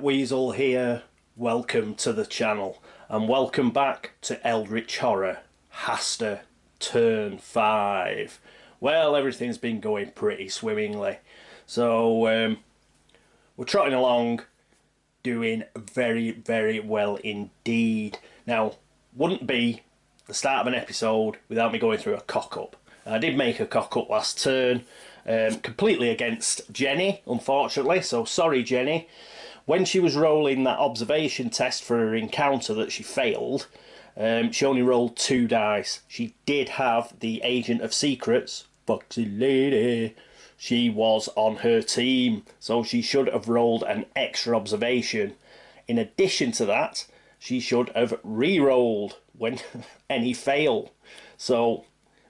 Catweazle here, welcome to the channel and welcome back to Eldritch Horror, Hastur, turn 5. Well, everything's been going pretty swimmingly, so we're trotting along, doing very well indeed. Now, wouldn't be the start of an episode without me going through a cock-up. I did make a cock-up last turn, completely against Jenny, unfortunately, so sorry Jenny. When she was rolling that observation test for her encounter that she failed, she only rolled 2 dice. She did have the Agent of Secrets, Foxy Lady. She was on her team, so she should have rolled an extra observation. In addition to that, she should have re-rolled when any fail. So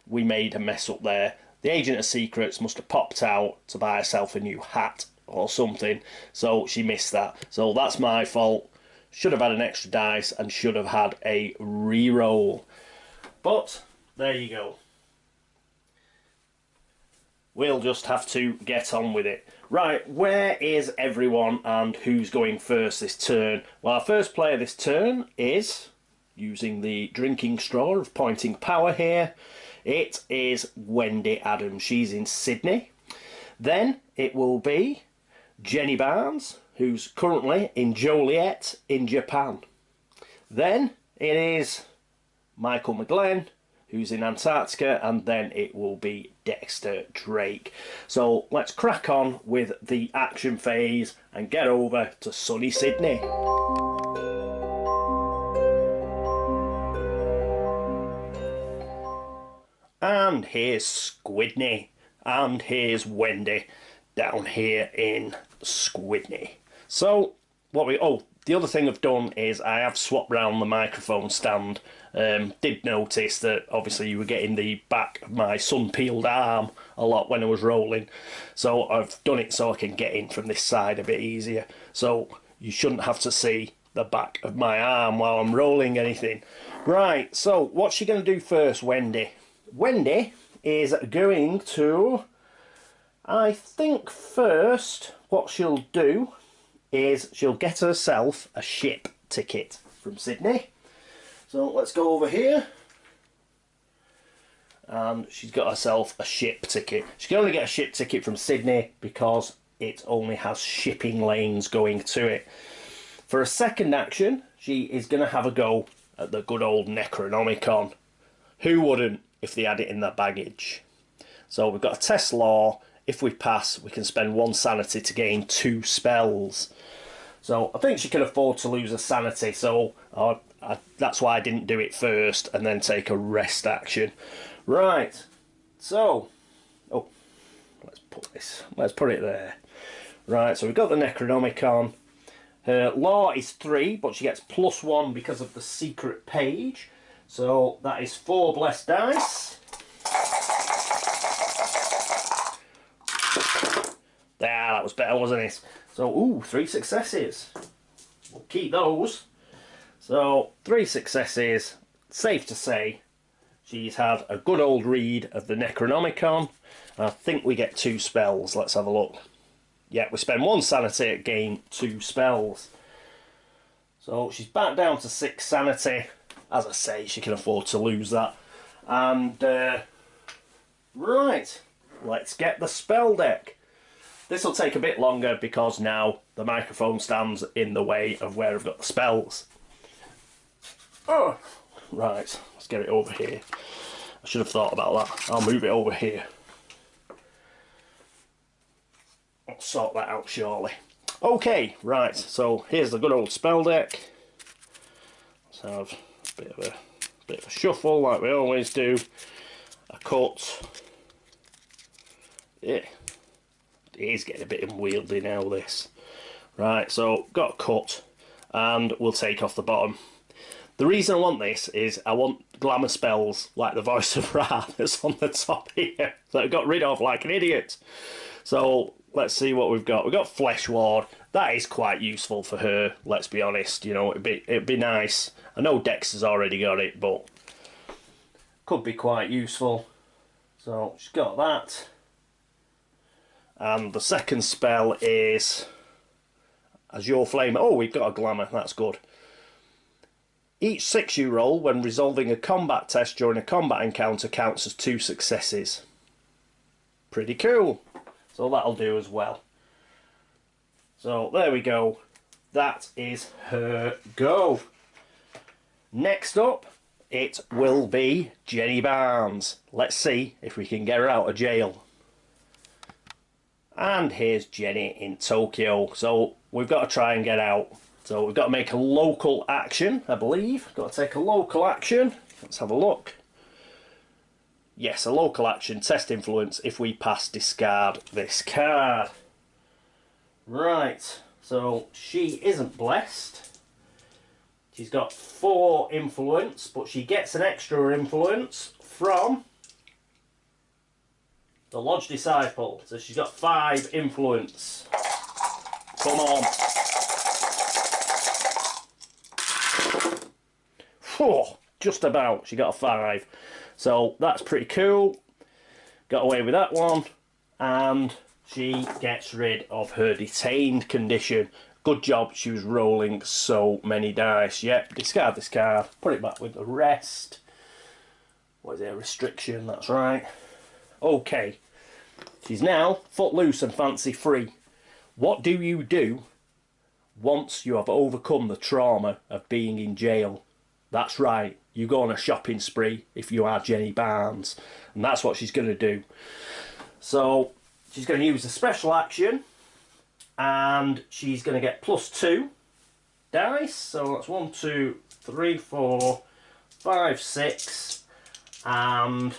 we made a mess up there. The Agent of Secrets must have popped out to buy herself a new hat or something, so she missed that. So that's my fault. Should have had an extra dice and should have had a re-roll. But there you go. We'll just have to get on with it. Right, where is everyone and who's going first this turn? Well, our first player this turn is, using the drinking straw of pointing power here, it is Wendy Adams. She's in Sydney. Then it will be Jenny Barnes, who's currently in Joliet in Japan. Then it is Michael McGlenn, who's in Antarctica, and then it will be Dexter Drake. So let's crack on with the action phase and get over to sunny Sydney. And here's Squidney, and here's Wendy down here in Squidney. So what the other thing I've done is I have swapped round the microphone stand. Did notice that obviously you were getting the back of my sun-peeled arm a lot when I was rolling, so I've done it so I can get in from this side a bit easier, so you shouldn't have to see the back of my arm while I'm rolling anything. Right, so what's she going to do first, Wendy? Wendy is going to, I think first what she'll do is she'll get herself a ship ticket from Sydney. So let's go over here, and she's got herself a ship ticket. She can only get a ship ticket from Sydney because it only has shipping lanes going to it. For a second action, she is going to have a go at the good old Necronomicon. Who wouldn't if they had it in their baggage? So we've got a test law. If we pass, we can spend 1 sanity to gain 2 spells. So I think she can afford to lose a sanity, so that's why I didn't do it first and then take a rest action. Right, so, let's put it there. Right, so we've got the Necronomicon. Her law is 3, but she gets +1 because of the secret page. So that is 4 blessed dice. There, that was better, wasn't it? So, ooh, 3 successes. We'll keep those. So, 3 successes. Safe to say, she's had a good old read of the Necronomicon. I think we get 2 spells. Let's have a look. Yeah, we spend 1 sanity to gain 2 spells. So, she's back down to 6 sanity. As I say, she can afford to lose that. And, right, let's get the spell deck. This will take a bit longer because now the microphone stands in the way of where I've got the spells. Oh, right, let's get it over here. I should have thought about that. I'll move it over here. I'll sort that out shortly. Okay, right, so here's the good old spell deck. Let's have a bit of a shuffle like we always do. A cut. Yeah. It is getting a bit unwieldy now, this. Right, so got a cut, and we'll take off the bottom. The reason I want this is I want glamour spells like the Voice of Ra that's on the top here that I got rid of like an idiot. So let's see what we've got. We've got Flesh Ward. That is quite useful for her, let's be honest. You know, it'd be nice. I know Dex has already got it, but could be quite useful. So she's got that. And the second spell is as your flame. Oh, we've got a glamour, that's good. Each 6 you roll when resolving a combat test during a combat encounter counts as 2 successes. Pretty cool. So that'll do as well. So there we go. That is her go. Next up, it will be Jenny Barnes. Let's see if we can get her out of jail. And here's Jenny in Tokyo. So we've got to try and get out. So we've got to make a local action, I believe. Got to take a local action. Let's have a look. Yes, a local action. Test influence. If we pass, discard this card. Right. So she isn't blessed. She's got 4 influence, but she gets an extra influence from the Lodge Disciple. So she's got 5 influence. Come on. Oh, just about. She got a 5. So that's pretty cool. Got away with that one. And she gets rid of her detained condition. Good job, she was rolling so many dice. Yep, discard this card. Put it back with the rest. What is it? A restriction, that's right. Okay. She's now footloose and fancy free. What do you do once you have overcome the trauma of being in jail? That's right, you go on a shopping spree if you are Jenny Barnes. And that's what she's going to do. So she's going to use a special action. And she's going to get +2 dice. So that's 1, 2, 3, 4, 5, 6. And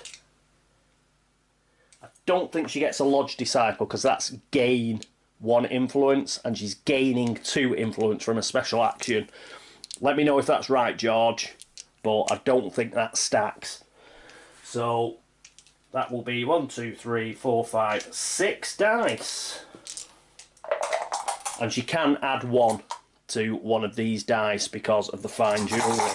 I don't think she gets a Lodge Disciple because that's gain 1 influence. And she's gaining 2 influence from a special action. Let me know if that's right, George, but I don't think that stacks. So that will be 1, 2, 3, 4, 5, 6 dice. And she can add 1 to one of these dice because of the fine jewellery.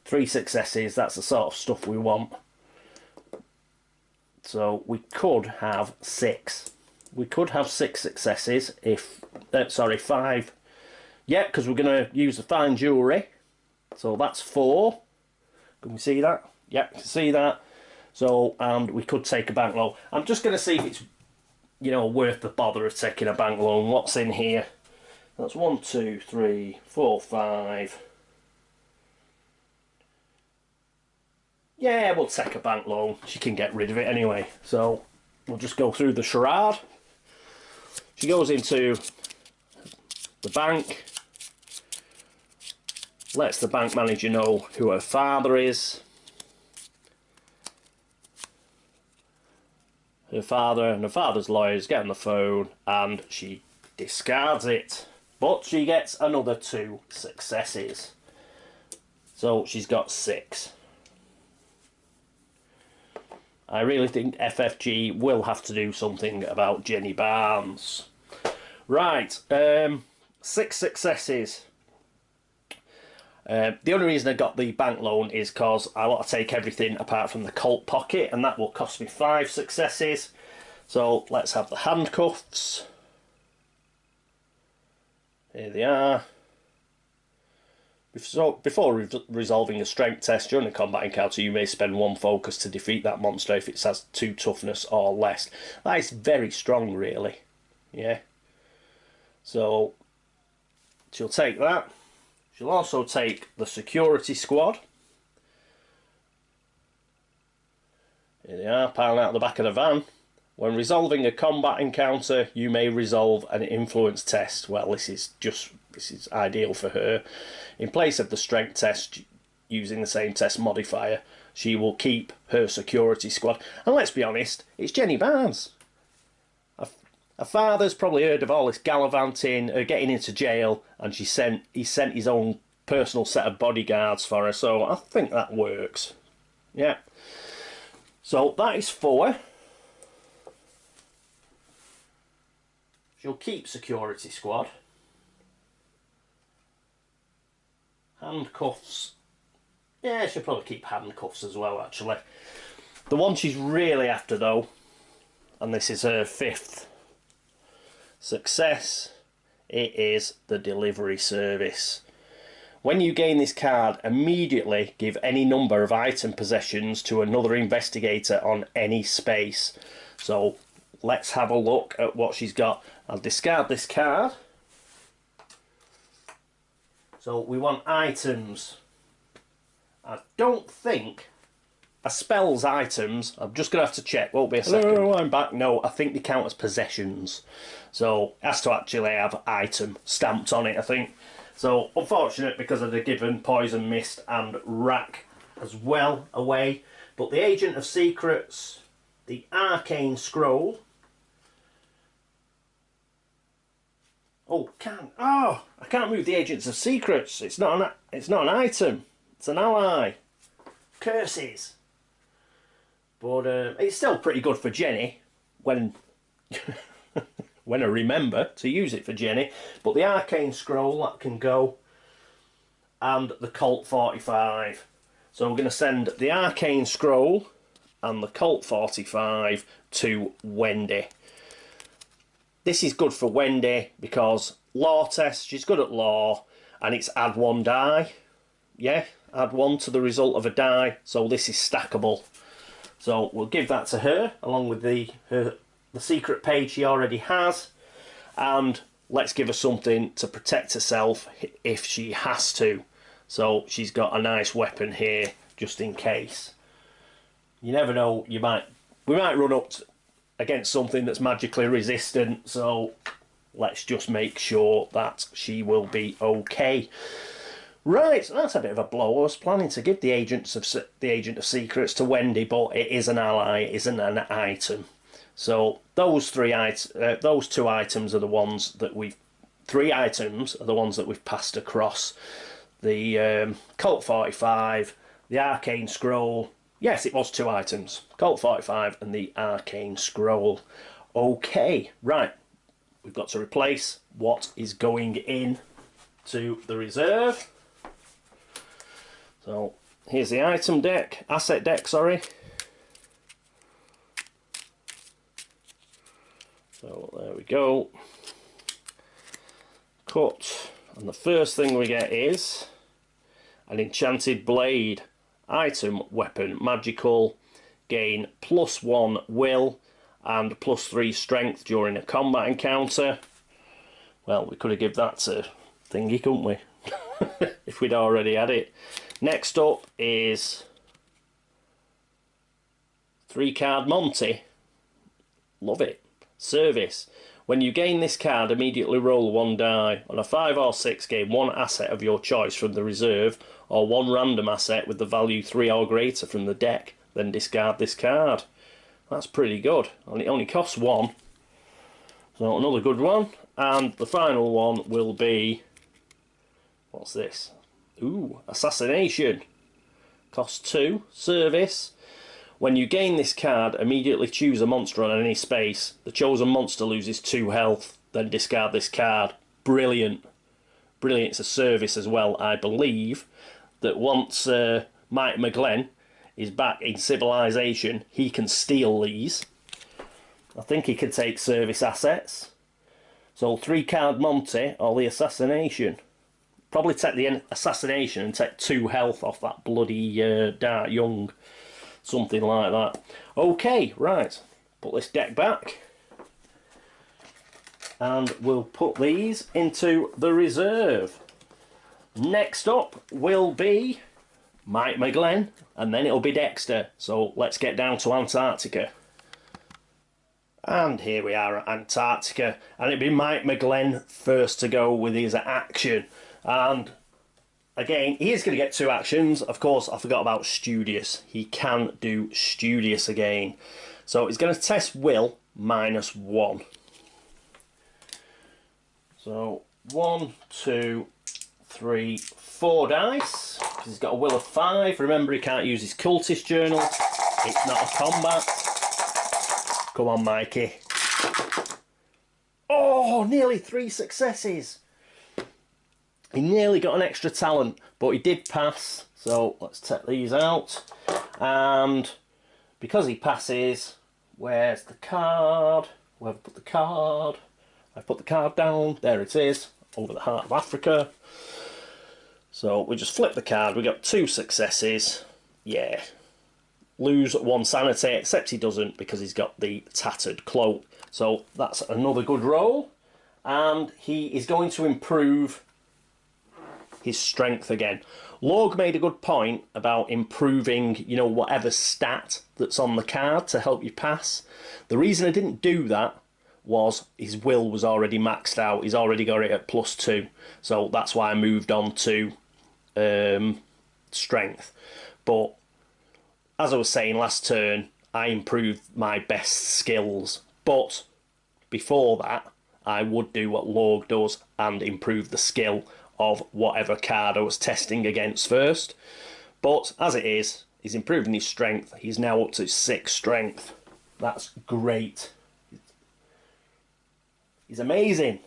Three successes, that's the sort of stuff we want. So we could have 6. We could have 6 successes if... sorry, 5. Yeah, because we're going to use the fine jewellery. So that's 4. Can we see that? Yep, you can see that. So, and we could take a bank loan. I'm just going to see if it's, you know, worth the bother of taking a bank loan. What's in here? That's 1, 2, 3, 4, 5. Yeah, we'll take a bank loan. She can get rid of it anyway. So, we'll just go through the charade. She goes into the bank, lets the bank manager know who her father is. Her father and her father's lawyers get on the phone and she discards it. But she gets another 2 successes. So she's got 6. I really think FFG will have to do something about Jenny Barnes. Right, 6 successes. The only reason I got the bank loan is because I want to take everything apart from the Colt pocket, and that will cost me 5 successes. So let's have the handcuffs. Here they are. Before resolving a strength test during a combat encounter, you may spend 1 focus to defeat that monster if it has 2 toughness or less. That is very strong, really. Yeah. So she'll take that. She'll also take the security squad. Here they are, piling out the back of the van. When resolving a combat encounter, you may resolve an influence test. Well, this is ideal for her. In place of the strength test, using the same test modifier, she will keep her security squad. And let's be honest, it's Jenny Barnes. Her father's probably heard of all this gallivanting, her getting into jail, and he sent his own personal set of bodyguards for her. So I think that works. Yeah. So that is 4. She'll keep security squad. Handcuffs. Yeah, she'll probably keep handcuffs as well, actually. The one she's really after, though, and this is her 5th success. It is the delivery service. When you gain this card, immediately give any number of item possessions to another investigator on any space. So let's have a look at what she's got. I'll discard this card. So we want items. I don't think a spell's items, I'm just going to have to check, won't be a second. Oh, I'm back. No, I think they count as possessions. So it has to actually have item stamped on it, I think. So unfortunate because I'd have given Poison Mist and Rack as well away. But the Agent of Secrets, the Arcane Scroll. Oh, I can't move the Agents of Secrets. It's not an item. It's an ally. Curses. But it's still pretty good for Jenny when when I remember to use it for Jenny. But the Arcane Scroll, that can go. And the Colt 45. So I'm going to send the Arcane Scroll and the Colt 45 to Wendy. This is good for Wendy because law test, she's good at law, and it's add 1 die. Yeah, add 1 to the result of a die, so this is stackable. So we'll give that to her along with the secret page she already has, and let's give her something to protect herself if she has to. So she's got a nice weapon here just in case. You never know, we might run up against something that's magically resistant, so let's just make sure that she will be okay. Right, so that's a bit of a blow. I was planning to give the Agent of Secrets to Wendy, but it is an ally, it isn't an item. So those 2 items are the ones that we've passed across. The Colt 45, the Arcane Scroll. Yes, it was 2 items. Colt 45 and the Arcane Scroll. Okay, right. We've got to replace what is going in to the reserve. So here's the item deck, asset deck, sorry. So there we go. Cut. And the first thing we get is an enchanted blade. Item, weapon, magical, gain +1 will and +3 strength during a combat encounter. Well, we could have given that to Thingy, couldn't we? If we'd already had it. Next up is 3-card Monty. Love it. Service. When you gain this card, immediately roll 1 die. On a 5 or 6, gain 1 asset of your choice from the reserve, or 1 random asset with the value 3 or greater from the deck. Then discard this card. That's pretty good. And it only costs 1. So another good one. And the final one will be... what's this? Ooh, Assassination. Costs 2. Service. When you gain this card, immediately choose a monster on any space. The chosen monster loses 2 health. Then discard this card. Brilliant. Brilliant. It's a service as well, I believe. That once Mike McGlenn is back in Civilization, he can steal these. I think he can take service assets. So 3-card Monty or the Assassination. Probably take the Assassination and take 2 health off that bloody Dart Young. Something like that. Okay, right. Put this deck back. And we'll put these into the reserve. Next up will be Mike McGlenn, and then it'll be Dexter. So let's get down to Antarctica. And here we are at Antarctica, and it'll be Mike McGlenn first to go with his action. And again, he is going to get 2 actions. Of course, I forgot about Studious. He can do Studious again. So he's going to test Will -1. So 1, 2, 3, 4 dice. He's got a will of 5. Remember, he can't use his cultist journal. It's not a combat. Come on, Mikey. Oh, nearly 3 successes. He nearly got an extra talent, but he did pass. So let's take these out. And because he passes, Where's the card? Where have I put the card? I've put the card down. There it is. Over the heart of Africa. So we just flip the card. We got 2 successes. Yeah. Lose 1 sanity, except he doesn't because he's got the tattered cloak. So that's another good roll. And he is going to improve his strength again. Lorg made a good point about improving, you know, whatever stat that's on the card to help you pass. The reason I didn't do that was his will was already maxed out. He's already got it at +2. So that's why I moved on to strength. But as I was saying last turn, I improved my best skills. But before that, I would do what Lorg does and improve the skill of whatever card I was testing against first. But as it is, he's improving his strength. He's now up to 6 strength. That's great. He's amazing.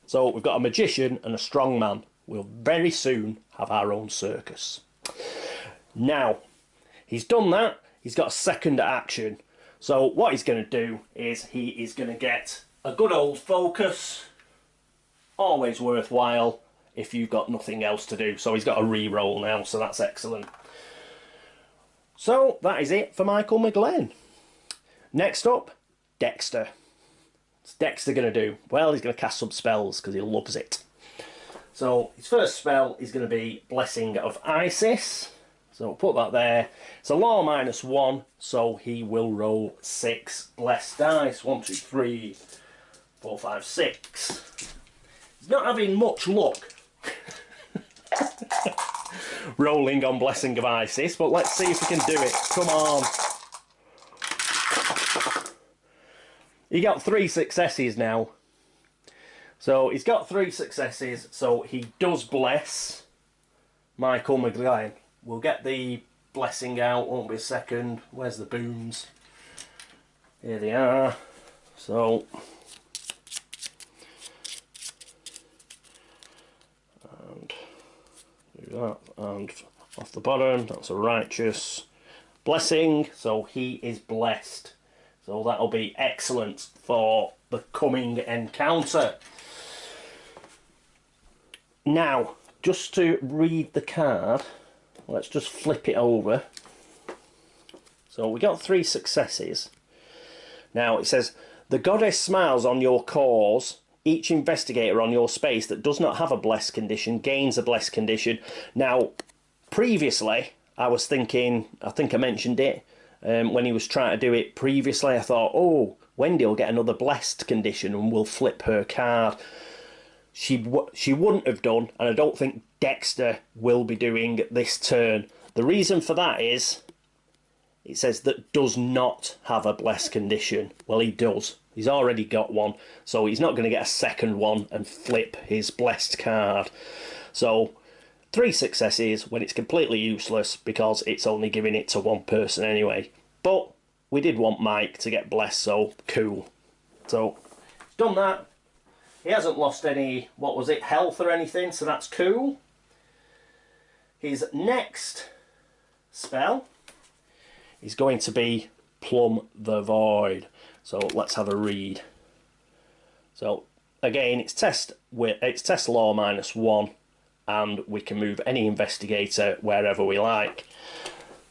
So we've got a magician and a strongman. We'll very soon have our own circus. Now, he's done that. He's got a second action. So what he's going to do is he is going to get a good old focus. Always worthwhile if you've got nothing else to do. So he's got a re-roll now, so that's excellent. So that is it for Michael McGlenn. Next up, Dexter. What's Dexter going to do? Well, he's going to cast some spells because he loves it. So his first spell is going to be Blessing of Isis. So we'll put that there. It's a law -1, so he will roll 6 blessed dice. 1, 2, 3, 4, 5, 6. He's not having much luck rolling on Blessing of Isis, but let's see if we can do it. Come on. He got 3 successes now. So he's got 3 successes, so he does bless Michael McGlenn. We'll get the blessing out, won't be a second. Where's the boons? Here they are. So, and do that, and off the bottom, that's a righteous blessing, so he is blessed. So that'll be excellent for the coming encounter. Now, just to read the card, let's just flip it over. So we got 3 successes. Now it says, the goddess smiles on your cause. Each investigator on your space that does not have a blessed condition gains a blessed condition. Now, previously, I was thinking, I think I mentioned it, when he was trying to do it previously, I thought, oh, Wendy will get another blessed condition and we'll flip her card. She wouldn't have done, and I don't think Dexter will be doing this turn. The reason for that is, it says that does not have a blessed condition. Well, he does. He's already got one, so he's not going to get a second one and flip his blessed card. So, 3 successes when it's completely useless because it's only giving it to one person anyway. But we did want Mike to get blessed, so cool. So, done that. He hasn't lost any, what was it, health or anything, so that's cool. His next spell is going to be Plumb the Void. So let's have a read. So again, it's test law -1, and we can move any investigator wherever we like.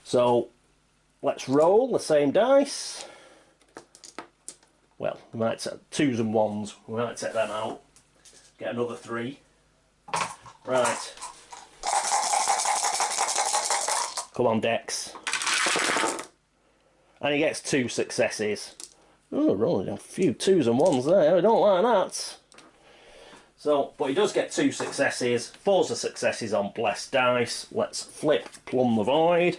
So let's roll the same dice. Well, we might take 2s and 1s. We might take them out. Get another 3. Right. Come on, Dex. And he gets 2 successes. Oh, rolling a few 2s and 1s there. I don't like that. So, but he does get 2 successes. 4s are successes on blessed dice. Let's flip Plumb the Void.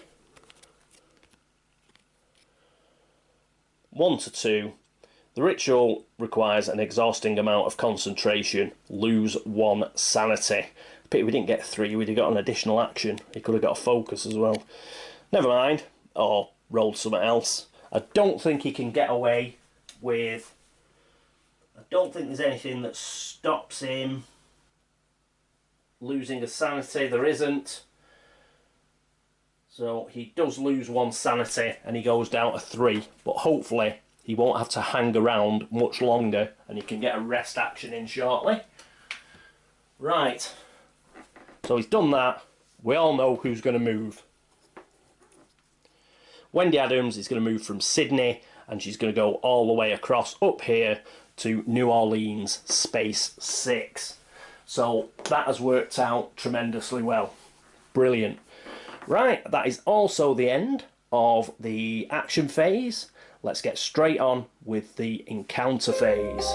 1 to 2. The ritual requires an exhausting amount of concentration. Lose 1 sanity. Pity we didn't get 3. We'd have got an additional action. He could have got a focus as well. Never mind. Or rolled something else. I don't think he can get away with... I don't think there's anything that stops him losing a sanity. There isn't. So he does lose 1 sanity and he goes down to 3. But hopefully he won't have to hang around much longer, and you can get a rest action in shortly. Right, so he's done that. We all know who's going to move. Wendy Adams is going to move from Sydney, and she's going to go all the way across up here to New Orleans, space 6. So that has worked out tremendously well. Brilliant. Right, that is also the end of the action phase. Let's get straight on with the encounter phase.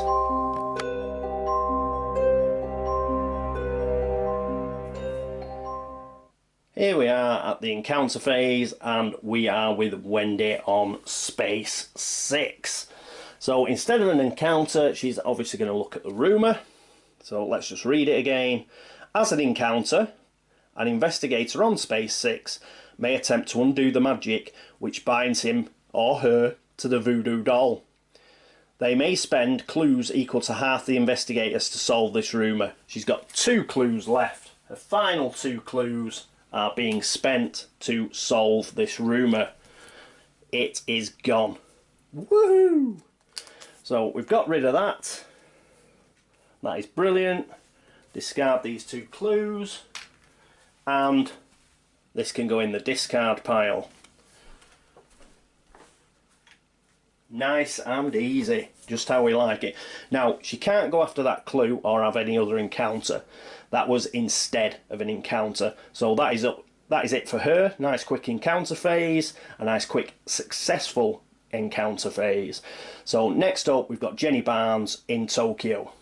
Here we are at the encounter phase, and we are with Wendy on space 6. So instead of an encounter, she's obviously going to look at the rumour. So let's just read it again. As an encounter, an investigator on space 6 may attempt to undo the magic which binds him or her to the voodoo doll. They may spend clues equal to half the investigators to solve this rumour. She's got 2 clues left. Her final 2 clues are being spent to solve this rumour. It is gone. Woohoo! So we've got rid of that. That is brilliant. Discard these 2 clues, and this can go in the discard pile. Nice and easy, just how we like it. Now, she can't go after that clue or have any other encounter. That was instead of an encounter. So that is it for her. Nice quick encounter phase, a nice quick successful encounter phase. So next up, we've got Jenny Barnes in Tokyo.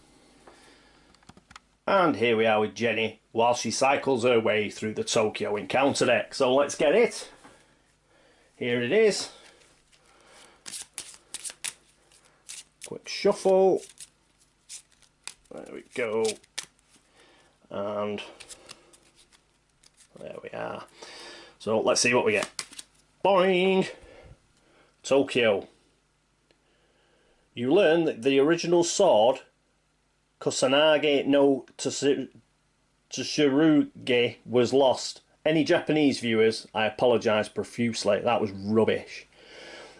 And here we are with Jenny while she cycles her way through the Tokyo encounter deck. So let's get it. Here it is. Quick shuffle. There we go. And there we are. So let's see what we get. Boing! Tokyo. You learn that the original sword, Kusanagi no Tsurugi, was lost. Any Japanese viewers, I apologise profusely. That was rubbish.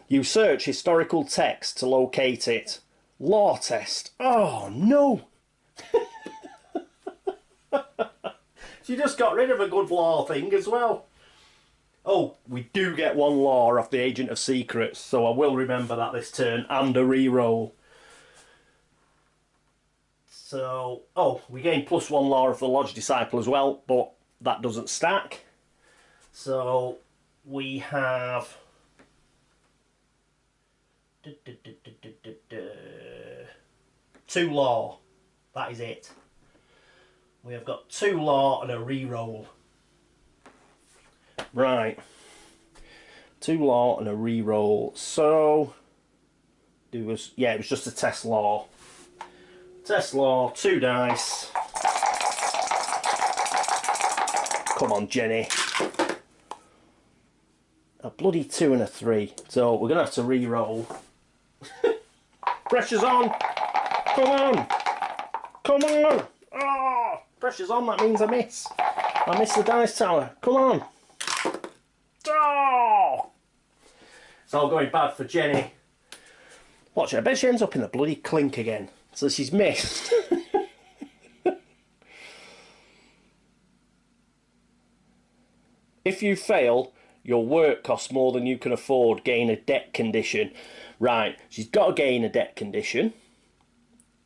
You search historical text to locate it. Law test. Oh no! She just got rid of a good law thing as well. Oh, we do get 1 law off the Agent of Secrets, so I will remember that this turn, and a reroll. So, oh, we gain +1 law of the Lodge Disciple as well, but that doesn't stack. So, we have 2 law. That is it. We have got 2 law and a reroll. Right. 2 law and a reroll. So, it was just a test law. Test law, 2 dice. Come on, Jenny. A bloody 2 and a 3. So we're gonna have to re-roll. Pressure's on. Come on. Come on. Oh, pressure's on. That means I miss. I miss the dice tower. Come on. Oh. It's all going bad for Jenny. Watch it. I bet she ends up in the bloody clink again. So she's missed. If you fail, your work costs more than you can afford. Gain a debt condition. Right, she's got to gain a debt condition.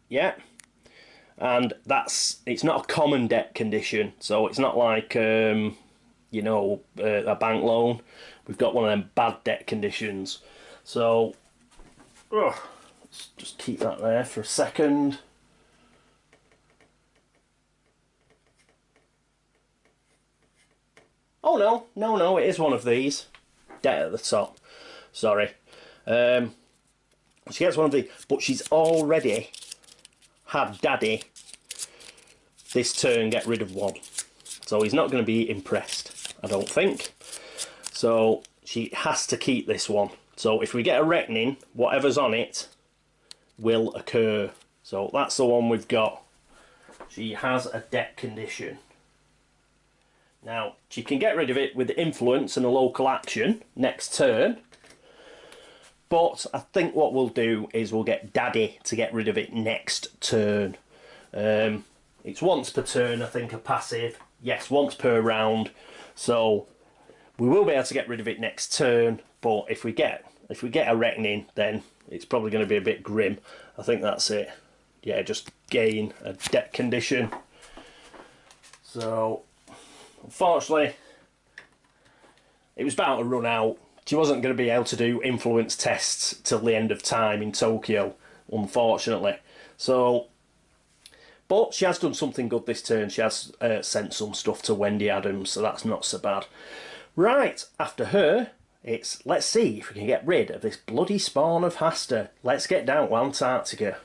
Yeah. And it's not a common debt condition. So it's not like, you know, a bank loan. We've got one of them bad debt conditions. So, let's just keep that there for a second. Oh no, it is one of these. Debt at the top. Sorry. She gets one of these, but she's already had Daddy this turn get rid of 1. So he's not going to be impressed, I don't think. So she has to keep this one. So if we get a reckoning, whatever's on it will occur. So that's the one we've got. She has a debt condition. Now, she can get rid of it with influence and a local action next turn. But I think what we'll do is we'll get Daddy to get rid of it next turn. It's once per turn, I think, a passive. Yes, once per round. So we will be able to get rid of it next turn. But if we get a reckoning, then it's probably going to be a bit grim. I think that's it. Yeah, just gain a deck condition. So unfortunately, it was about to run out. She wasn't going to be able to do influence tests till the end of time in Tokyo, unfortunately. So, but she has done something good this turn. She has sent some stuff to Wendy Adams, so that's not so bad. Right, after her, it's let's see if we can get rid of this bloody spawn of Hastur. Let's get down to Antarctica.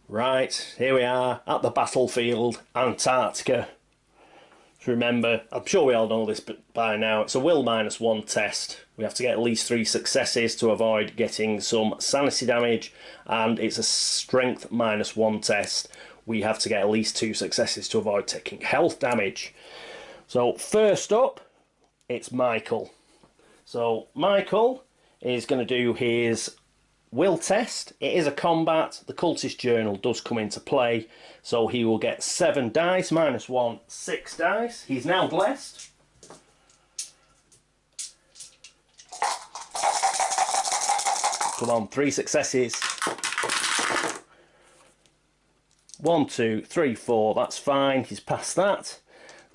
Right, here we are at the battlefield, Antarctica. Remember, I'm sure we all know this by now, it's a will -1 test. We have to get at least 3 successes to avoid getting some sanity damage, and it's a strength -1 test. We have to get at least 2 successes to avoid taking health damage. So first up, it's Michael. So Michael is going to do his will test. It is a combat. The cultist journal does come into play, so he will get 7 dice, -1, 6 dice. He's now blessed. Come on, 3 successes. 1, 2, 3, 4. That's fine. He's passed that.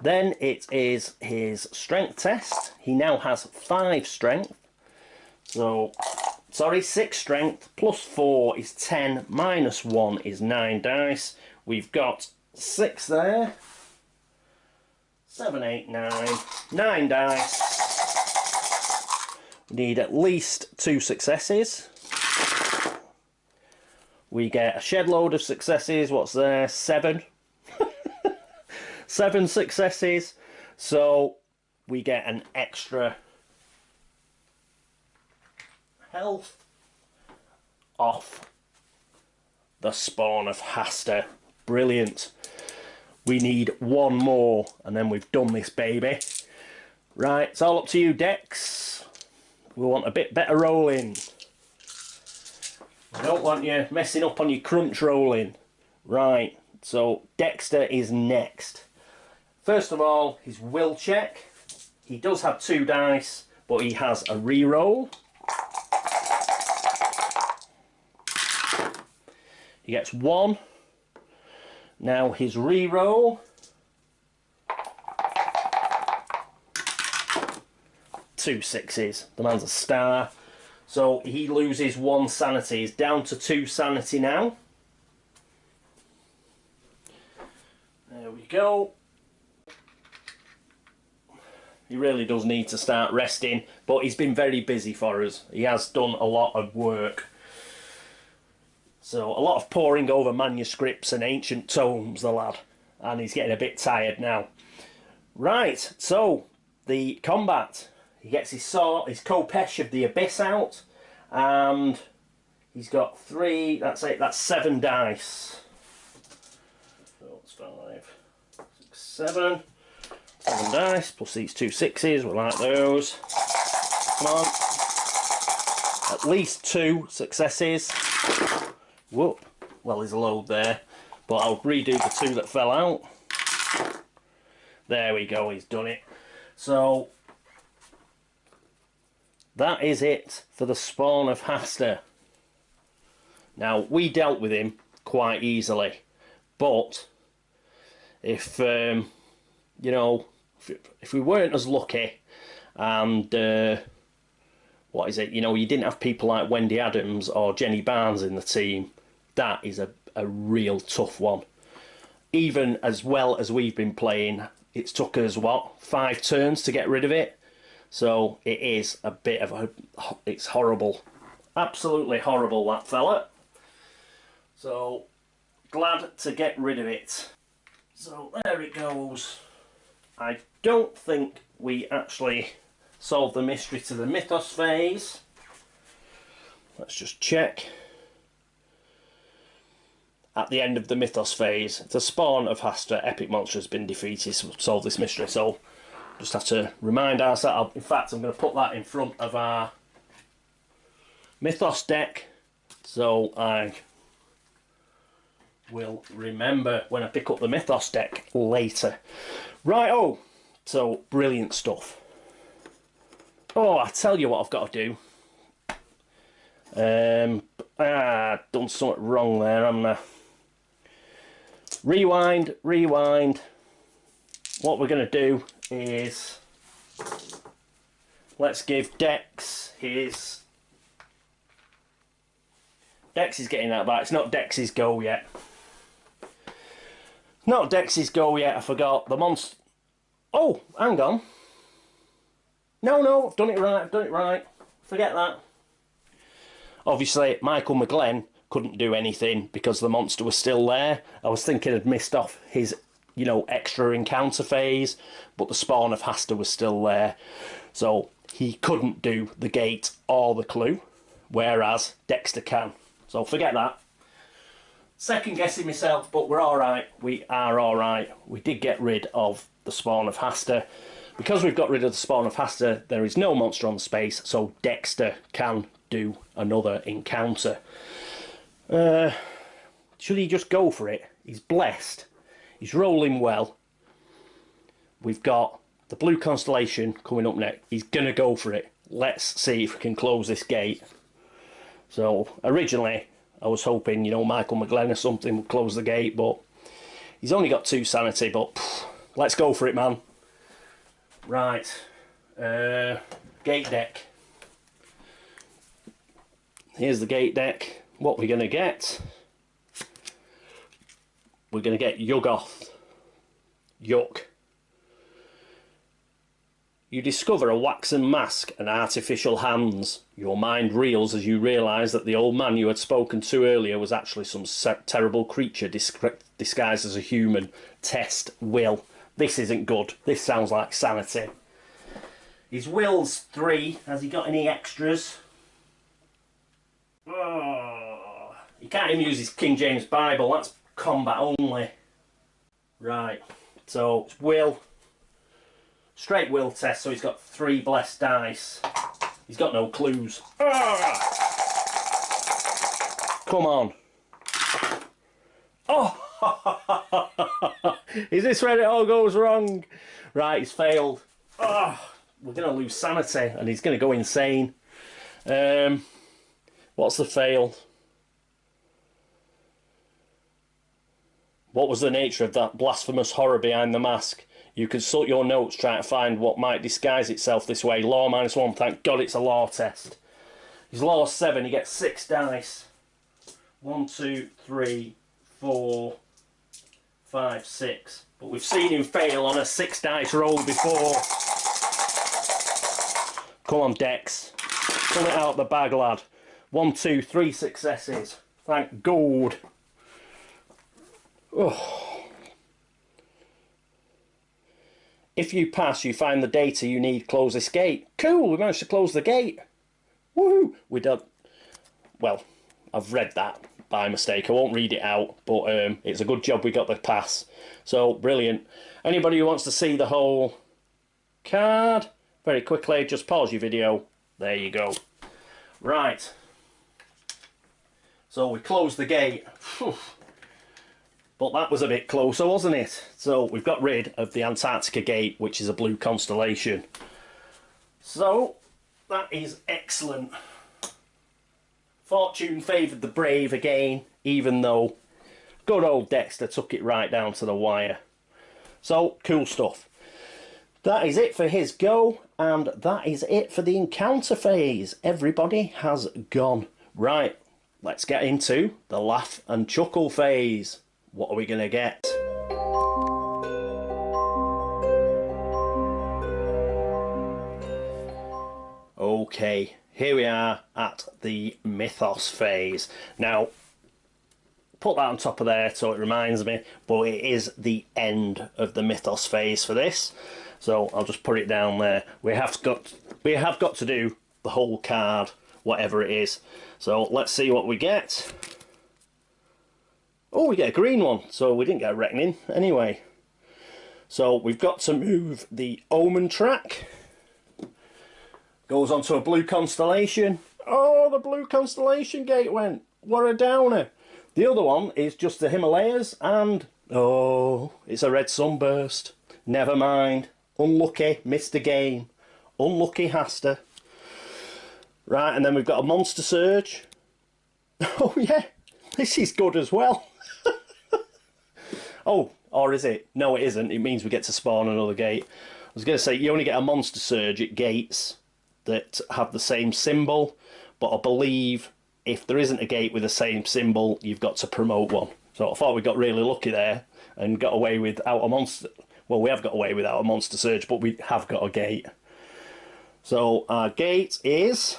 Then it is his strength test. He now has 5 strength. So, sorry, 6 strength, plus 4 is 10, -1 is 9 dice. We've got 6 there. 7, 8, 9. 9 dice. We need at least 2 successes. We get a shed load of successes. What's there? 7. 7 successes. So we get an extra health off the spawn of Hastur. Brilliant. We need 1 more and then we've done this baby. Right, it's all up to you, Dex. We want a bit better rolling. We don't want you messing up on your crunch rolling. Right, so Dexter is next. First of all, his will check. He does have 2 dice, but he has a reroll. He gets 1. Now his reroll. 2 6s. The man's a star. So he loses 1 sanity. He's down to 2 sanity now. There we go. He really does need to start resting, but he's been very busy for us. He has done a lot of work. So a lot of poring over manuscripts and ancient tomes, the lad. And he's getting a bit tired now. Right, so the combat. He gets his sword, his Kopesh of the Abyss out. And he's got 3, that's 8, that's 7 dice. So it's 5, 6, 7. 7 dice, plus these 2 6s, we like those. Come on. At least 2 successes. Whoop. Well, there's a load there. But I'll redo the 2 that fell out. There we go, he's done it. So, that is it for the spawn of Hastur. Now, we dealt with him quite easily. But, if, you know, if we weren't as lucky and what is it, you know, you didn't have people like Wendy Adams or Jenny Barnes in the team, that is a real tough one. Even as well as we've been playing, it's took us what, 5 turns to get rid of it. So it is a bit of a, it's horrible, absolutely horrible, that fella. So glad to get rid of it. So there it goes. I don't think we actually solved the mystery to the mythos phase. Let's just check. At the end of the mythos phase, the spawn of Hastur, epic monster, has been defeated to solve this mystery. So just have to remind ourselves. In fact, I'm going to put that in front of our Mythos deck, so I will remember when I pick up the Mythos deck later. Right, oh, so brilliant stuff. Oh, I tell you what I've got to do. Done something wrong there, haven't I? Rewind. What we're going to do is let's give Dex his... Dex is getting that back. It's not Dex's go yet. Not Dex's go yet, I forgot. The monster... Oh, hang on. No, I've done it right. Forget that. Obviously, Michael McGlenn couldn't do anything because the monster was still there. I was thinking I'd missed off his, you know, extra encounter phase, but the spawn of Hastur was still there. So he couldn't do the gate or the clue, whereas Dexter can. So forget that. Second guessing myself, but we're alright. We are alright. We did get rid of the spawn of Hastur. Because we've got rid of the spawn of Hastur, there is no monster on the space, so Dexter can do another encounter. Should he just go for it? He's blessed. He's rolling well. We've got the blue constellation coming up next. He's going to go for it. Let's see if we can close this gate. So, originally, I was hoping, you know, Michael McGlenn or something would close the gate, but he's only got 2 sanity, but let's go for it, man. Right. Gate deck. Here's the gate deck. What we're going to get... We're going to get Yuggoth. Yuck. You discover a waxen mask and artificial hands. Your mind reels as you realise that the old man you had spoken to earlier was actually some terrible creature disguised as a human. Test will. This isn't good. This sounds like sanity. His will's 3. Has he got any extras? Oh, he can't even use his King James Bible. That's combat only. Right. So it's will. Straight will test. So he's got 3 blessed dice. He's got no clues. Ah! Come on. Oh! Is this where it all goes wrong? Right, he's failed. Oh, we're going to lose sanity and he's going to go insane. What's the fail? What was the nature of that blasphemous horror behind the mask? You consult your notes trying to find what might disguise itself this way. Law -1. Thank God it's a law test. He's law 7. He gets 6 dice. 1, 2, 3, 4, 5, 6. But we've seen him fail on a 6 dice roll before. Come on, Dex. Pull it out of the bag, lad. 1, 2, 3 successes. Thank God. Oh. If you pass, you find the data you need. Close this gate. Cool, we managed to close the gate. Woohoo! We don't... Well, I've read that by mistake. I won't read it out, but it's a good job we got the pass. So, brilliant. Anybody who wants to see the whole card, very quickly, just pause your video. There you go. Right. So, we closed the gate. Whew. But that was a bit closer, wasn't it? So we've got rid of the Antarctica Gate, which is a blue constellation. So that is excellent. Fortune favoured the brave again, even though good old Dexter took it right down to the wire. So, cool stuff. That is it for his go, and that is it for the encounter phase. Everybody has gone. Right, let's get into the laugh and chuckle phase. What are we going to get? Okay, here we are at the Mythos phase. Now, put that on top of there so it reminds me, but it is the end of the Mythos phase for this. So I'll just put it down there. We have got to do the whole card, whatever it is. So let's see what we get. Oh, we get a green one, so we didn't get a reckoning anyway. So we've got to move the Omen track. Goes onto a blue constellation. Oh Oh, the blue constellation gate went. What a downer. The other one is just the Himalayas, and oh, it's a red sunburst. Never mind. Unlucky, missed the game. Unlucky Hastur. Right, and then we've got a monster surge. Oh yeah, this is good as well. Oh, or is it? No, it isn't. It means we get to spawn another gate. I was going to say, you only get a monster surge at gates that have the same symbol, but I believe if there isn't a gate with the same symbol, you've got to promote one. So I thought we got really lucky there and got away without a monster. Well, we have got away without a monster surge, but we have got a gate. So our gate is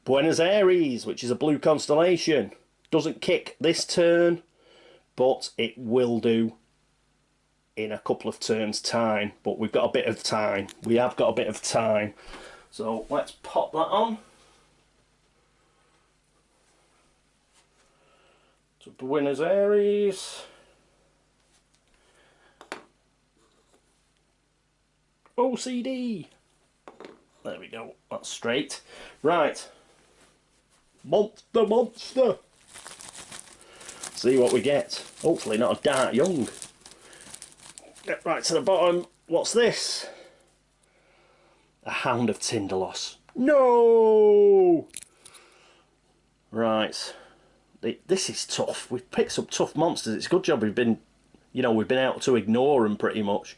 Buenos Aires, which is a blue constellation. Doesn't kick this turn, but it will do in a couple of turns' time. But we've got a bit of time. We have got a bit of time. So let's pop that on. To Buenos Aires. OCD. There we go. That's straight. Right. Monster. See what we get. Hopefully not a Dart Young. Get right to the bottom. What's this? A Hound of Tindalos. No! Right. This is tough. We've picked some tough monsters. It's a good job we've been, we've been able to ignore them pretty much.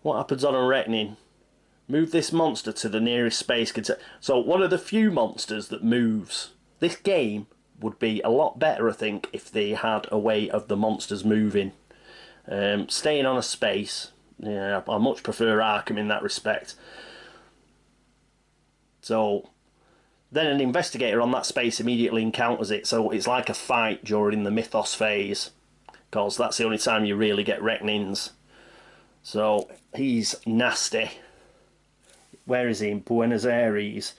What happens on a reckoning? Move this monster to the nearest space container. So one of the few monsters that moves. This game would be a lot better, I think, if they had a way of the monsters moving. Staying on a space. Yeah, I much prefer Arkham in that respect. So then an investigator on that space immediately encounters it. So it's like a fight during the Mythos phase. Because that's the only time you really get reckonings. So he's nasty. Where is he? In Buenos Aires.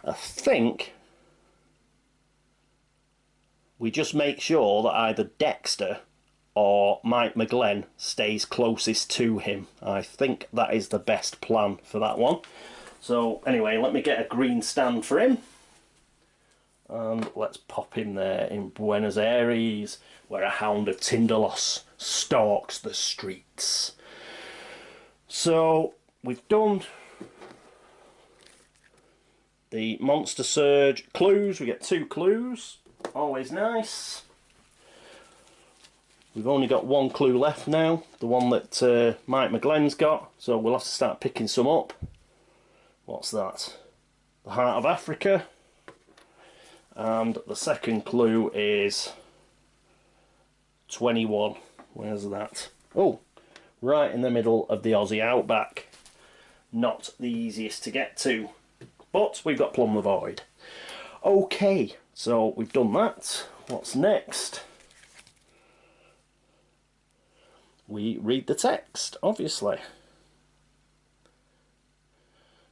I think we just make sure that either Dexter or Mike McGlenn stays closest to him. I think that is the best plan for that one. So anyway, let me get a green stand for him. And let's pop him there in Buenos Aires, where a Hound of Tindalos stalks the streets. So we've done the Monster Surge clues. We get 2 clues. Always nice. We've only got 1 clue left now. The one that Mike McGlenn's got. So we'll have to start picking some up. What's that? The Heart of Africa. And the second clue is 21. Where's that? Oh, right in the middle of the Aussie outback. Not the easiest to get to. But we've got Plumb the Void. Okay, so we've done that. What's next? We read the text, obviously.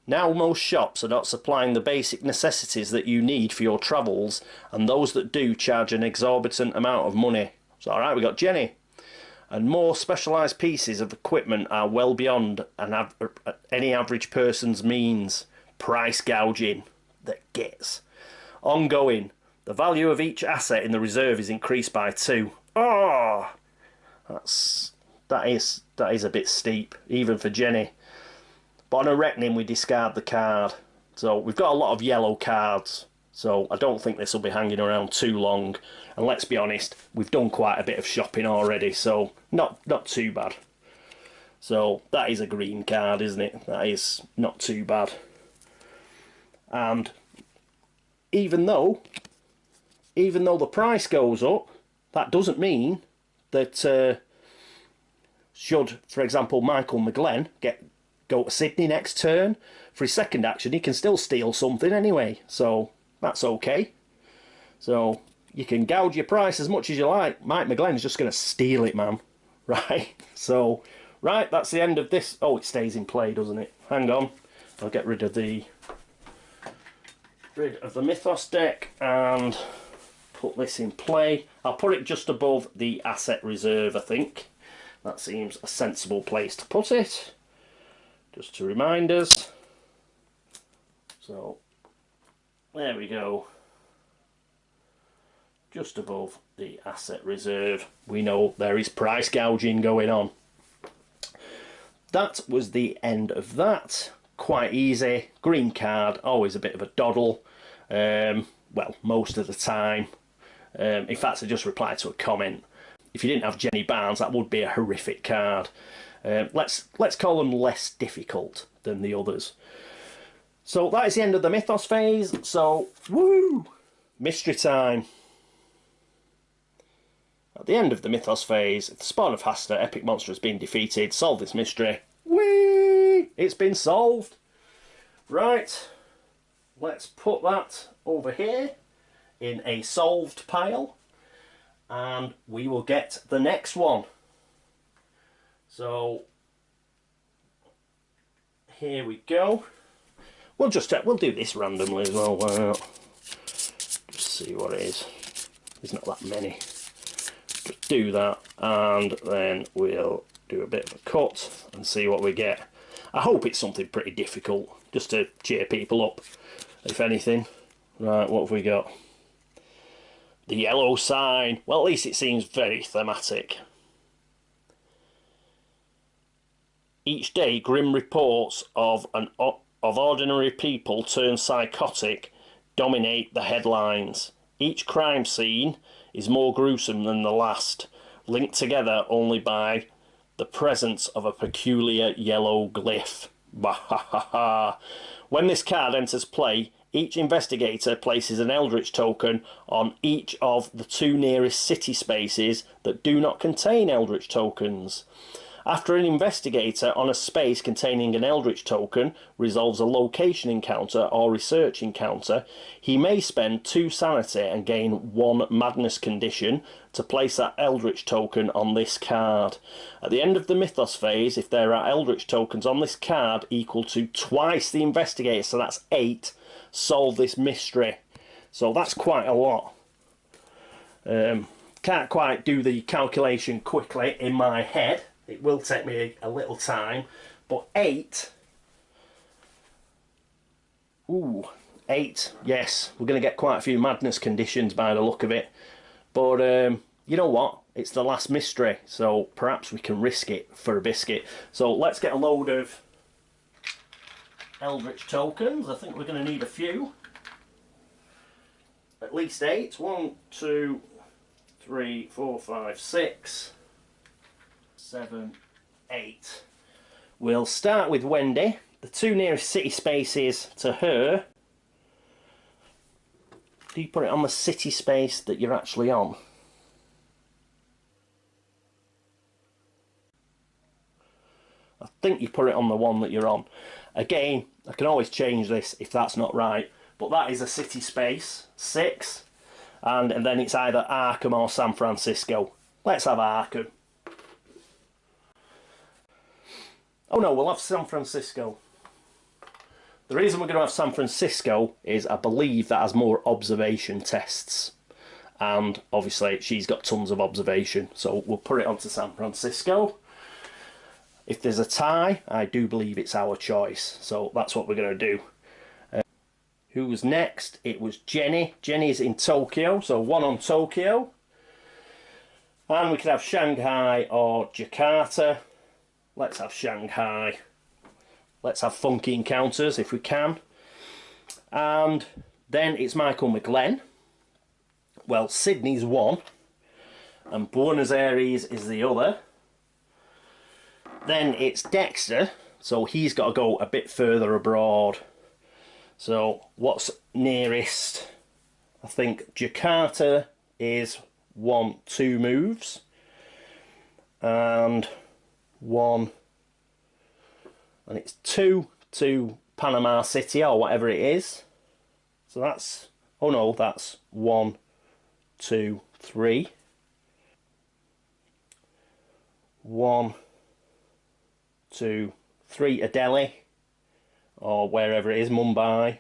Now most shops are not supplying the basic necessities that you need for your travels, and those that do charge an exorbitant amount of money. So alright, we got Jenny. And more specialised pieces of equipment are well beyond any average person's means. Price gouging that gets. Ongoing. The value of each asset in the reserve is increased by 2. Oh! That is a bit steep, even for Jenny. But on a reckoning, we discard the card. So we've got a lot of yellow cards. So I don't think this will be hanging around too long. And let's be honest, we've done quite a bit of shopping already, so not too bad. So that is a green card, isn't it? That is not too bad. And even though the price goes up, that doesn't mean that should, for example, Michael McGlenn go to Sydney next turn, for his second action, he can still steal something anyway. So that's okay. So you can gouge your price as much as you like. Mike McGlenn's just going to steal it, man. Right? So, right, that's the end of this. Oh, it stays in play, doesn't it? Hang on. I'll get rid of the Mythos deck and put this in play. I'll put it just above the asset reserve, I think. That seems a sensible place to put it. Just to remind us. So There we go. Just above the asset reserve. We know there is price gouging going on. That was the end of that. Quite easy. Green card, always a bit of a doddle. Well, most of the time. In fact, I just replied to a comment. If you didn't have Jenny Barnes, that would be a horrific card. Let's call them less difficult than the others. So that is the end of the Mythos phase. So, woo! Mystery time. At the end of the Mythos phase, if the spawn of Hastur, epic monster, has been defeated, solve this mystery. Whee! It's been solved. Right. Let's put that over here in a solved pile. And we will get the next one. So, here we go. We'll do this randomly as well. Why not? Just see what it is. There's not that many. Just do that, and then we'll do a bit of a cut and see what we get. I hope it's something pretty difficult, just to cheer people up, if anything. Right, what have we got? The yellow sign. Well, at least it seems very thematic. Each day, grim reports of ordinary people turn psychotic dominate the headlines. Each crime scene is more gruesome than the last, linked together only by the presence of a peculiar yellow glyph. When this card enters play, each investigator places an Eldritch token on each of the 2 nearest city spaces that do not contain Eldritch tokens. After an investigator on a space containing an Eldritch token resolves a location encounter or research encounter, he may spend 2 sanity and gain 1 madness condition to place that Eldritch token on this card. At the end of the Mythos phase, if there are Eldritch tokens on this card equal to twice the investigator, so that's 8, solve this mystery. So that's quite a lot. Can't quite do the calculation quickly in my head. It will take me a little time, but 8. Ooh, 8. Yes, we're going to get quite a few madness conditions by the look of it. But you know what? It's the last mystery, so perhaps we can risk it for a biscuit. So let's get a load of Eldritch tokens. I think we're going to need a few. At least 8. 1, 2, 3, 4, 5, 6. 7, 8. We'll start with Wendy. The 2 nearest city spaces to her. Do you put it on the city space that you're actually on? I think you put it on the one that you're on. Again, I can always change this if that's not right, but that is a city space, 6, and then it's either Arkham or San Francisco. Let's have Arkham. Oh no, we'll have San Francisco. The reason we're going to have San Francisco is I believe that has more observation tests. And obviously she's got tons of observation. So we'll put it onto San Francisco. If there's a tie, I do believe it's our choice. So that's what we're going to do. Who was next? It was Jenny. Jenny's in Tokyo, so 1 on Tokyo. And we could have Shanghai or Jakarta. Let's have Shanghai. Let's have funky encounters if we can. And then it's Michael McGlenn. Well, Sydney's 1. And Buenos Aires is the other. Then it's Dexter. So he's got to go a bit further abroad. So what's nearest? I think Jakarta is 1, 2 moves. And 1, and it's 2 to Panama City or whatever it is. So that's, oh no, that's 1, 2, 3. 1, 2, 3 to Delhi or wherever it is, Mumbai.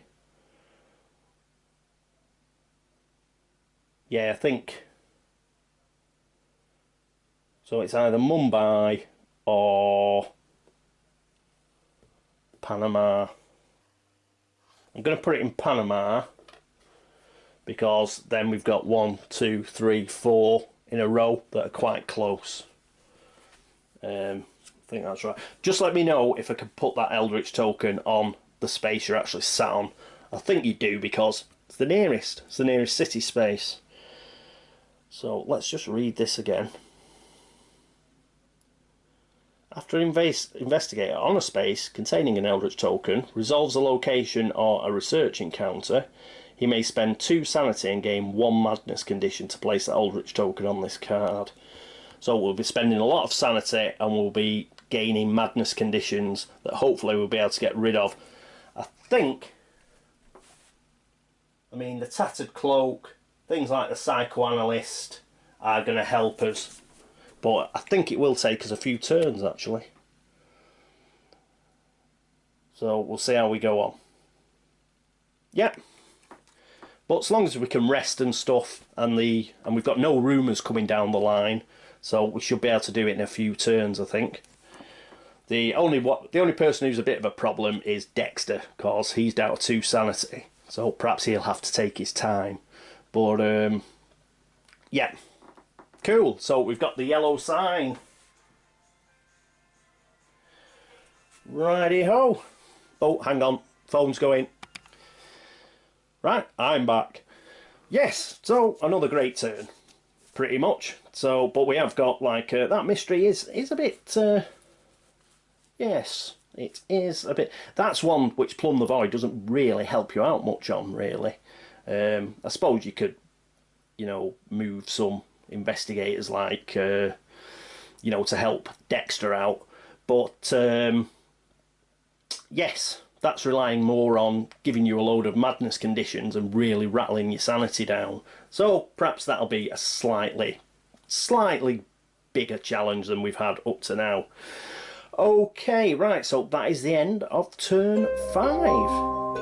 Yeah, I think so. It's either Mumbai or Panama. I'm going to put it in Panama because then we've got 1, 2, 3, 4 in a row that are quite close. I think that's right. Just let me know if I can put that Eldritch token on the space you're actually sat on. I think you do, because it's the nearest. It's the nearest city space. So let's just read this again. After an investigator on a space containing an Eldritch token resolves a location or a research encounter, he may spend 2 sanity and gain 1 madness condition to place the Eldritch token on this card. So we'll be spending a lot of sanity and we'll be gaining madness conditions that hopefully we'll be able to get rid of. I mean, the tattered cloak, things like the psychoanalyst are going to help us. But I think it will take us a few turns, actually. So we'll see how we go on. Yep. But as long as we can rest and stuff, and we've got no rumours coming down the line, so we should be able to do it in a few turns, I think. The only person who's a bit of a problem is Dexter, because he's down to 2 sanity. So perhaps he'll have to take his time. But, yeah. Cool. So we've got the yellow sign. Righty-ho. Oh, hang on. Phone's going. Right, I'm back. Yes, so another great turn. Pretty much. So, but we have got, like, that mystery is a bit... yes, it is a bit... That's one which Plumb the Void doesn't really help you out much on, really. I suppose you could, you know, move some investigators, like, you know, to help Dexter out. But, yes, that's relying more on giving you a load of madness conditions and really rattling your sanity down. So perhaps that'll be a slightly bigger challenge than we've had up to now. Okay, right, so that is the end of turn 5.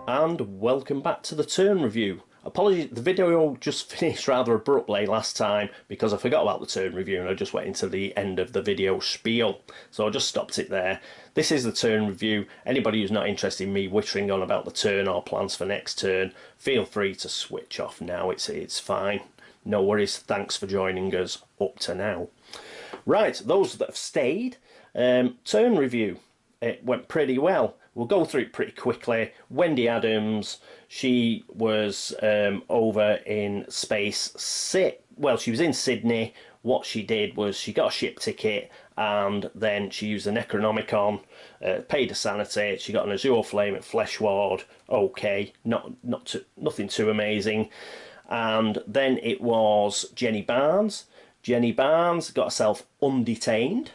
And welcome back to the turn review. Apologies, the video just finished rather abruptly last time because I forgot about the turn review and I just went into the end of the video spiel. So I just stopped it there. This is the turn review. Anybody who's not interested in me whittering on about the turn or plans for next turn, feel free to switch off now. It's fine. No worries. Thanks for joining us up to now. Right, those that have stayed, turn review. It went pretty well. We'll go through it pretty quickly. Wendy Adams, she was over in space. Well, she was in Sydney. What she did was she got a ship ticket and then she used the Necronomicon, paid a sanity. She got an Azure Flame at Flesh Ward. Okay, nothing too amazing. And then it was Jenny Barnes. Jenny Barnes got herself undetained.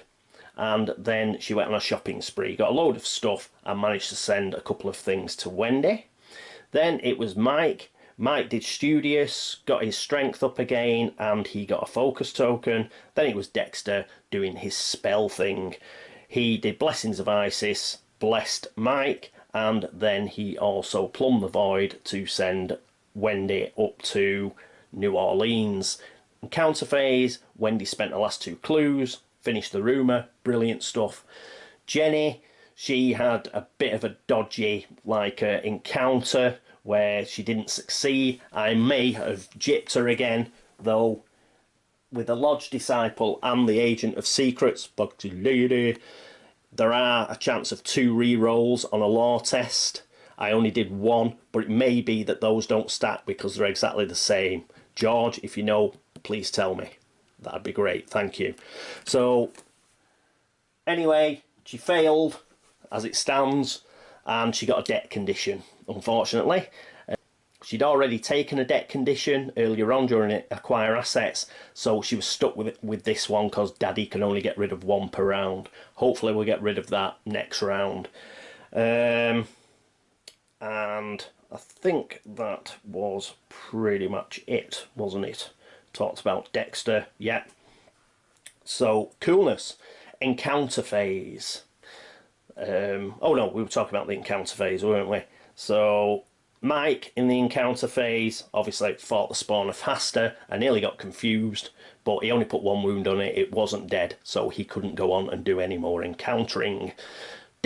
And then she went on a shopping spree, got a load of stuff and managed to send a couple of things to Wendy. Then it was Mike. Mike did Studious, got his strength up again, and he got a focus token. Then it was Dexter doing his spell thing. He did Blessings of Isis, blessed Mike, and then he also plumbed the void to send Wendy up to New Orleans. In counter phase, Wendy spent the last 2 clues, finished the rumour, brilliant stuff. Jenny, she had a bit of a dodgy encounter where she didn't succeed. I may have gypped her again, though with the Lodge Disciple and the Agent of Secrets, Bugty Lady, there are a chance of 2 re-rolls on a law test. I only did 1, but it may be that those don't stack because they're exactly the same. George, if you know, please tell me. That'd be great, thank you. So, anyway, she failed as it stands, and she got a debt condition, unfortunately. She'd already taken a debt condition earlier on during Acquire Assets, so she was stuck with this one because Daddy can only get rid of 1 per round. Hopefully we'll get rid of that next round. And I think that was pretty much it, wasn't it? Talked about Dexter, yeah. So, coolness. Encounter phase. Oh no, we were talking about the encounter phase, weren't we? So, Mike, in the encounter phase, obviously fought the spawn of Hastur and nearly got confused, but he only put 1 wound on it, it wasn't dead, so he couldn't go on and do any more encountering.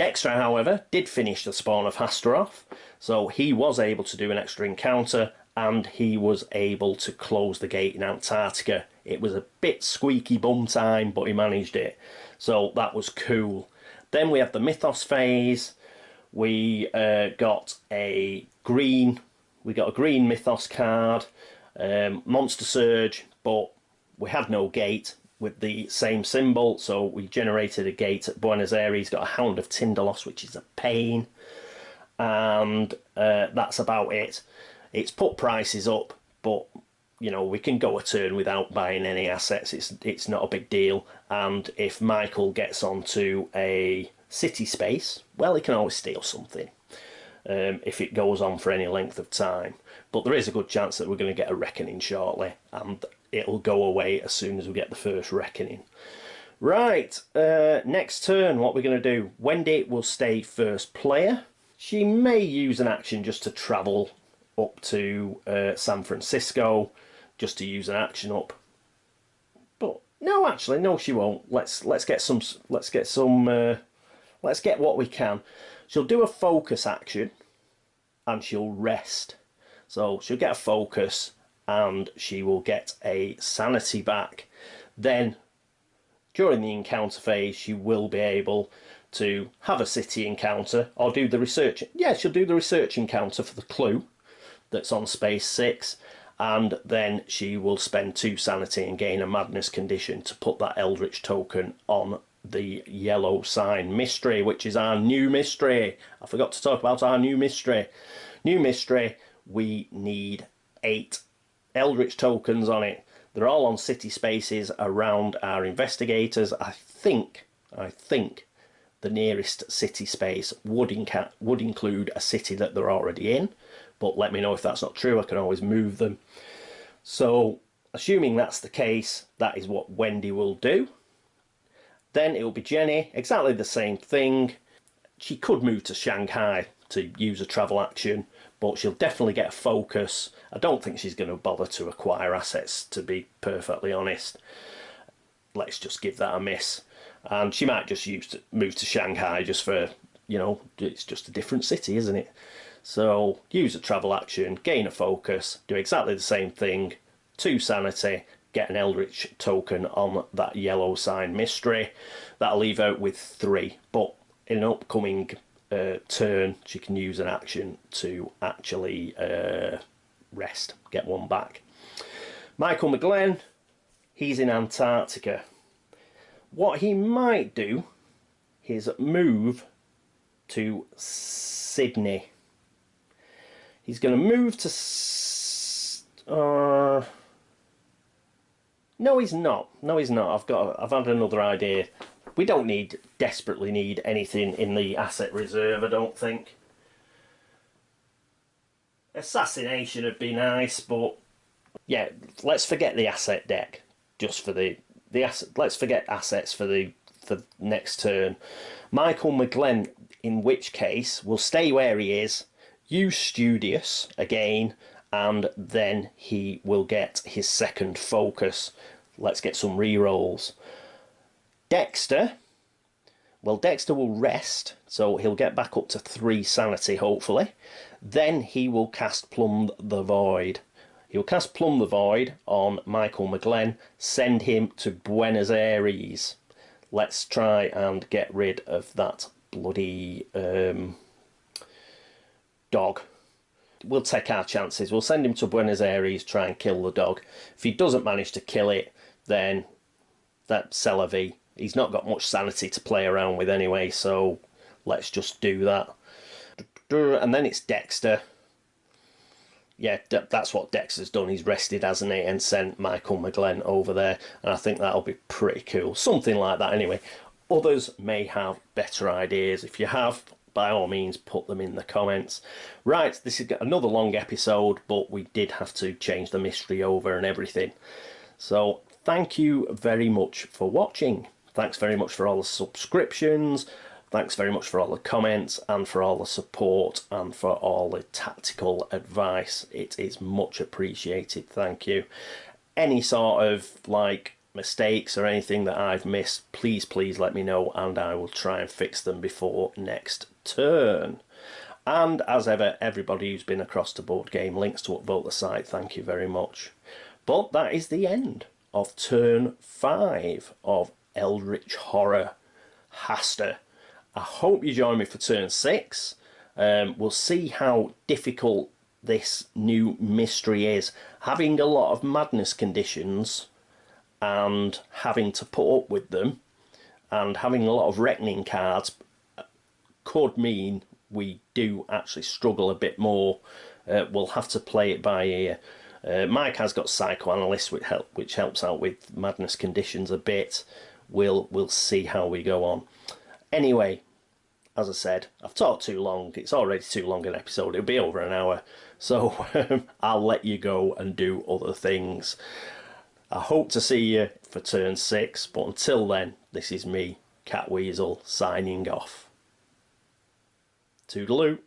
Dexter, however, did finish the spawn of Hastur off, so he was able to do an extra encounter, and he was able to close the gate in Antarctica. It was a bit squeaky bum time, but he managed it, so that was cool. Then we have the Mythos phase. We got a green Mythos card, Monster Surge, but we had no gate with the same symbol, so we generated a gate at Buenos Aires, got a Hound of Tindalos, which is a pain, and that's about it. It's put prices up, but you know, we can go a turn without buying any assets. It's not a big deal, and if Michael gets onto a city space, well, he can always steal something if it goes on for any length of time. But there is a good chance that we're going to get a reckoning shortly, and it'll go away as soon as we get the first reckoning. Right, next turn, what we're going to do. Wendy will stay first player. She may use an action just to travel up to San Francisco, just to use an action up. But no, actually, no, she won't. Let's get what we can. She'll do a focus action, and she'll rest. So she'll get a focus, and she will get a sanity back. Then, during the encounter phase, she will be able to have a city encounter, or do the research. Yeah, she'll do the research encounter for the clue that's on space 6, and then she will spend 2 sanity and gain a madness condition to put that Eldritch token on the yellow sign mystery, which is our new mystery. I forgot to talk about our new mystery. New mystery, we need 8 Eldritch tokens on it. They're all on city spaces around our investigators. I think the nearest city space would include a city that they're already in, but let me know if that's not true. I can always move them. So assuming that's the case, that is what Wendy will do. Then it will be Jenny, exactly the same thing. She could move to Shanghai to use a travel action, but she'll definitely get a focus. I don't think she's going to bother to acquire assets, to be perfectly honest. Let's just give that a miss. And she might just move to Shanghai just for, you know, it's just a different city, isn't it? So use a travel action, gain a focus, do exactly the same thing, 2 sanity, get an Eldritch token on that yellow sign mystery. That'll leave out with 3, but in an upcoming turn she can use an action to actually rest, get 1 back. Michael McGlenn, he's in Antarctica. What he might do is move to Sydney. He's going to move to... No, he's not. No, he's not. I've had another idea. We don't desperately need anything in the asset reserve, I don't think. Assassination would be nice, but yeah, let's forget the asset deck just for the asset. Let's forget assets for next turn. Michael McGlenn, in which case, will stay where he is, use Studious again, and then he will get his second focus. Let's get some re-rolls. Dexter, well, Dexter will rest, so he'll get back up to 3 sanity, hopefully. Then he will cast Plumb the Void. He'll cast Plumb the Void on Michael McGlenn, send him to Buenos Aires. Let's try and get rid of that bloody dog. We'll take our chances. We'll send him to Buenos Aires, try and kill the dog. If he doesn't manage to kill it, then that's c'est la vie. He's not got much sanity to play around with anyway, so let's just do that. And then it's Dexter. Yeah, that's what Dexter's done. He's rested, hasn't he, and sent Michael McGlenn over there. And I think that'll be pretty cool. Something like that anyway. Others may have better ideas. If you have, by all means, put them in the comments. Right, this is another long episode, but we did have to change the mystery over and everything. So thank you very much for watching. Thanks very much for all the subscriptions. Thanks very much for all the comments and for all the support and for all the tactical advice. It is much appreciated. Thank you. Any sort of like mistakes or anything that I've missed, please let me know, and I will try and fix them before next turn. And as ever, everybody who's been across to Board Game Links to upvote the site, thank you very much. But that is the end of turn 5 of Eldritch Horror Hastur. I hope you join me for turn 6. We'll see how difficult this new mystery is. Having a lot of madness conditions and having to put up with them and having a lot of reckoning cards could mean we do actually struggle a bit more. We'll have to play it by ear. Mike has got Psychoanalyst, which helps out with madness conditions a bit. We'll see how we go on. Anyway, as I said, I've talked too long. It's already too long an episode. It'll be over an hour. So I'll let you go and do other things. I hope to see you for turn 6. But until then, this is me, Catweazle, signing off. Toodaloo.